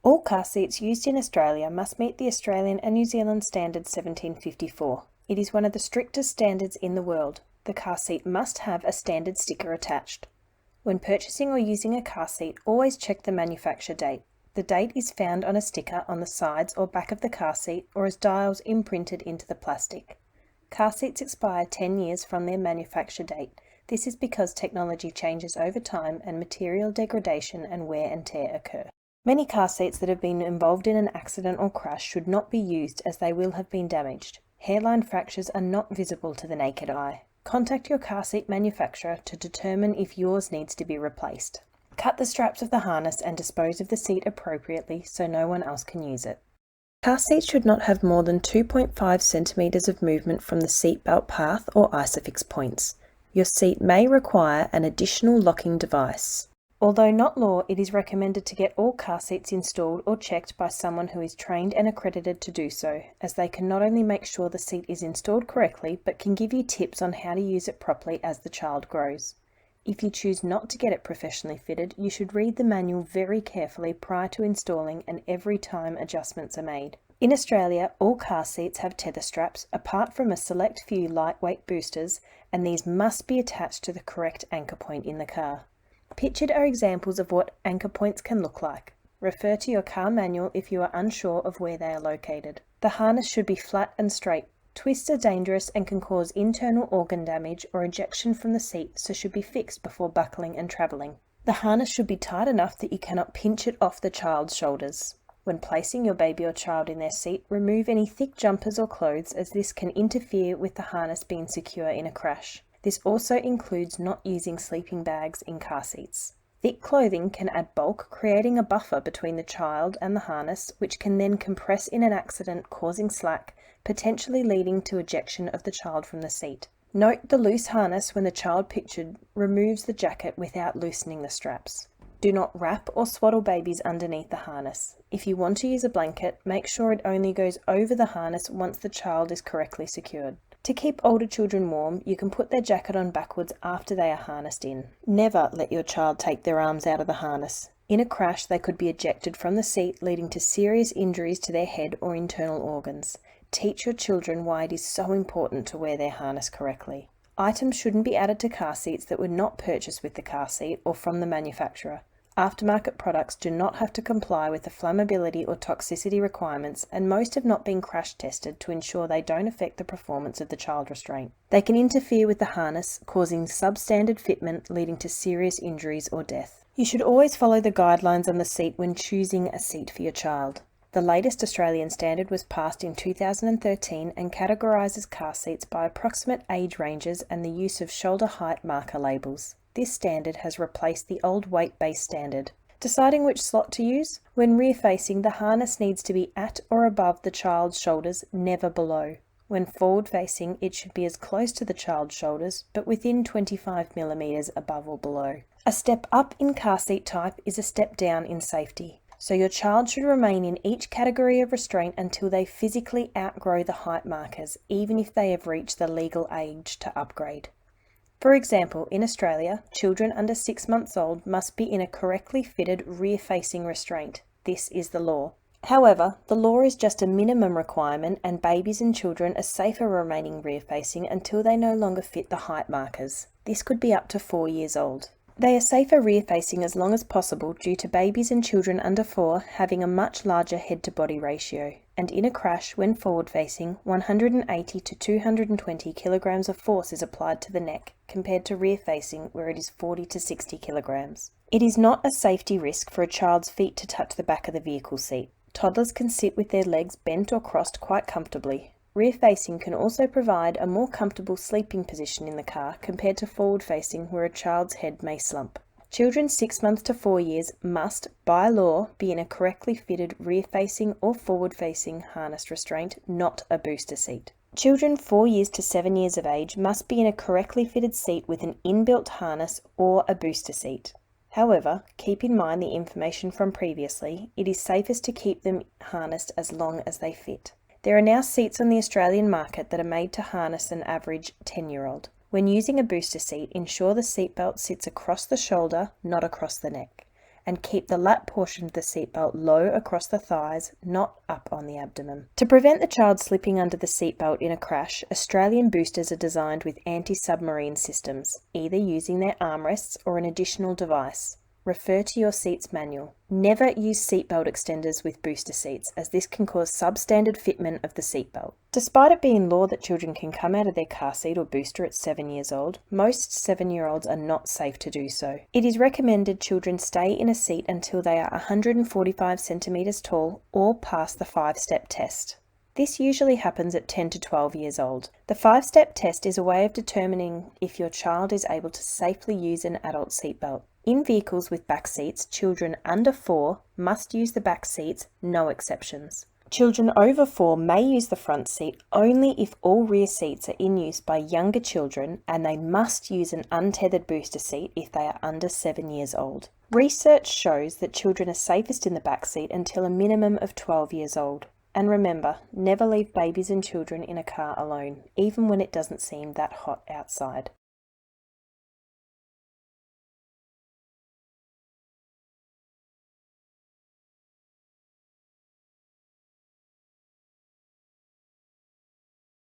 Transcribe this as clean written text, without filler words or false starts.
All car seats used in Australia must meet the Australian and New Zealand Standard 1754. It is one of the strictest standards in the world. The car seat must have a standard sticker attached. When purchasing or using a car seat, always check the manufacture date. The date is found on a sticker on the sides or back of the car seat or as dials imprinted into the plastic. Car seats expire 10 years from their manufacture date. This is because technology changes over time and material degradation and wear and tear occur. Many car seats that have been involved in an accident or crash should not be used as they will have been damaged. Hairline fractures are not visible to the naked eye. Contact your car seat manufacturer to determine if yours needs to be replaced. Cut the straps of the harness and dispose of the seat appropriately so no one else can use it. Car seats should not have more than 2.5 centimetres of movement from the seatbelt path or ISOFIX points. Your seat may require an additional locking device. Although not law, it is recommended to get all car seats installed or checked by someone who is trained and accredited to do so, as they can not only make sure the seat is installed correctly, but can give you tips on how to use it properly as the child grows. If you choose not to get it professionally fitted, you should read the manual very carefully prior to installing and every time adjustments are made. In Australia, all car seats have tether straps, apart from a select few lightweight boosters, and these must be attached to the correct anchor point in the car. Pictured are examples of what anchor points can look like. Refer to your car manual if you are unsure of where they are located. The harness should be flat and straight. Twists are dangerous and can cause internal organ damage or ejection from the seat, so should be fixed before buckling and travelling. The harness should be tight enough that you cannot pinch it off the child's shoulders. When placing your baby or child in their seat, remove any thick jumpers or clothes, as this can interfere with the harness being secure in a crash. This also includes not using sleeping bags in car seats. Thick clothing can add bulk, creating a buffer between the child and the harness, which can then compress in an accident, causing slack, potentially leading to ejection of the child from the seat. Note the loose harness when the child pictured removes the jacket without loosening the straps. Do not wrap or swaddle babies underneath the harness. If you want to use a blanket, make sure it only goes over the harness once the child is correctly secured. To keep older children warm, you can put their jacket on backwards after they are harnessed in. Never let your child take their arms out of the harness. In a crash, they could be ejected from the seat, leading to serious injuries to their head or internal organs. Teach your children why it is so important to wear their harness correctly. Items shouldn't be added to car seats that were not purchased with the car seat or from the manufacturer. Aftermarket products do not have to comply with the flammability or toxicity requirements, and most have not been crash tested to ensure they don't affect the performance of the child restraint. They can interfere with the harness, causing substandard fitment, leading to serious injuries or death. You should always follow the guidelines on the seat when choosing a seat for your child. The latest Australian standard was passed in 2013 and categorises car seats by approximate age ranges and the use of shoulder height marker labels. This standard has replaced the old weight-based standard. Deciding which slot to use? When rear-facing, the harness needs to be at or above the child's shoulders, never below. When forward-facing, it should be as close to the child's shoulders, but within 25mm above or below. A step up in car seat type is a step down in safety. So your child should remain in each category of restraint until they physically outgrow the height markers, even if they have reached the legal age to upgrade. For example, in Australia, children under 6 months old must be in a correctly fitted rear-facing restraint. This is the law. However, the law is just a minimum requirement, and babies and children are safer remaining rear-facing until they no longer fit the height markers. This could be up to 4 years old. They are safer rear-facing as long as possible due to babies and children under 4 having a much larger head-to-body ratio, and in a crash, when forward-facing, 180 to 220 kilograms of force is applied to the neck, compared to rear-facing where it is 40 to 60 kilograms. It is not a safety risk for a child's feet to touch the back of the vehicle seat. Toddlers can sit with their legs bent or crossed quite comfortably. Rear-facing can also provide a more comfortable sleeping position in the car compared to forward-facing where a child's head may slump. Children 6 months to 4 years must, by law, be in a correctly fitted rear-facing or forward-facing harness restraint, not a booster seat. Children 4 years to 7 years of age must be in a correctly fitted seat with an inbuilt harness or a booster seat. However, keep in mind the information from previously. It is safest to keep them harnessed as long as they fit. There are now seats on the Australian market that are made to harness an average 10-year-old. When using a booster seat, ensure the seatbelt sits across the shoulder, not across the neck. and keep the lap portion of the seatbelt low across the thighs, not up on the abdomen. To prevent the child slipping under the seatbelt in a crash, Australian boosters are designed with anti-submarine systems, either using their armrests or an additional device. Refer to your seat's manual. Never use seatbelt extenders with booster seats, as this can cause substandard fitment of the seatbelt. Despite it being law that children can come out of their car seat or booster at 7 years old, most 7-year-olds are not safe to do so. It is recommended children stay in a seat until they are 145 centimetres tall or pass the 5-step test. This usually happens at 10 to 12 years old. The 5-step test is a way of determining if your child is able to safely use an adult seatbelt. In vehicles with back seats, children under 4 must use the back seats, no exceptions. Children over 4 may use the front seat only if all rear seats are in use by younger children, and they must use an untethered booster seat if they are under 7 years old. Research shows that children are safest in the back seat until a minimum of 12 years old. And remember, never leave babies and children in a car alone, even when it doesn't seem that hot outside.